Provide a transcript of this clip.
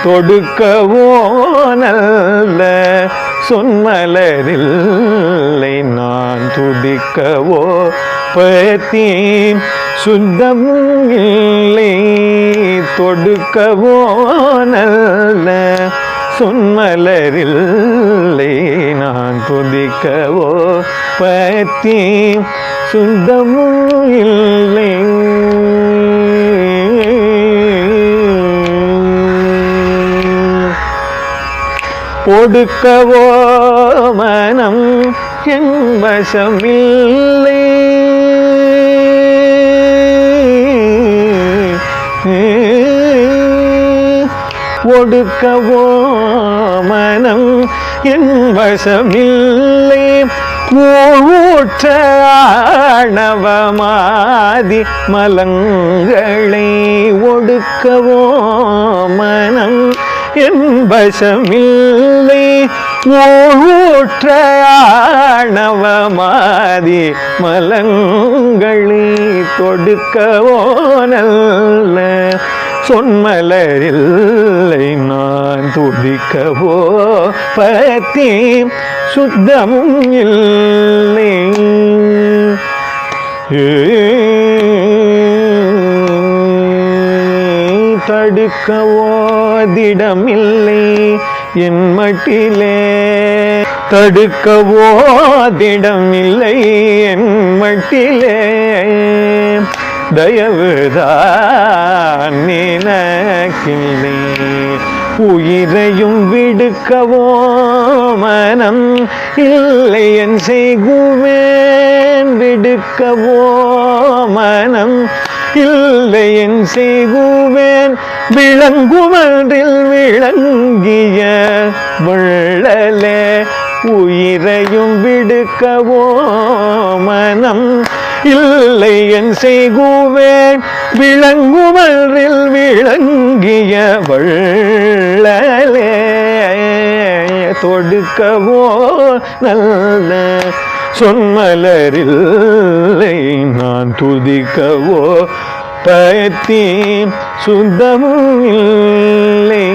தொடுக்கவோ நல்ல சொன்மலரில்லை நான் துதிக்கவோ பத்தி சுத்தமும் இல்லை தொடுக்கவோ நல்ல சொன்மலரில்லை நான் துதிக்கவோ பத்தி சுத்தமும் இல்லை ஒடுக்கவோ மனம் என் வசமில்லை ஒடுக்கவோ மனம் என் வசமில்லை ஊற்ற ஆணவமாதி மலங்களை ஒடுக்கவோ மனம் என் வசமில்லை ஊற்ற ஆணவமாதி மலங்களை தொடுக்கவோ நல்ல சொன்மலரில்லை நான் துதிக்கவோ பத்தி சுத்தமும் இல்லை தடுக்கவோ திடமில்லை என் மட்டிலே தடுக்கவோ திடமில்லை என் மட்டிலே தயவுதான் நினைக்கில்லை உயிரையும் விடுக்கவோ மனம் இல்லை என் செய்குவேன் விடுக்கவோ மனம் இல்லை என் செய்குவேன் விளங்குமன்றில் விளங்கிய வள்ளலே உயிரையும் விடுக்கவோ மனம் இல்லை என் செய்குவேன் விளங்குமன்றில் விளங்கிய வள்ளலே தொடுக்கவோ நல்ல சொன்மலரில்லை நான் துதிக்கவோ பத்தி சுத்தமும் இல்லை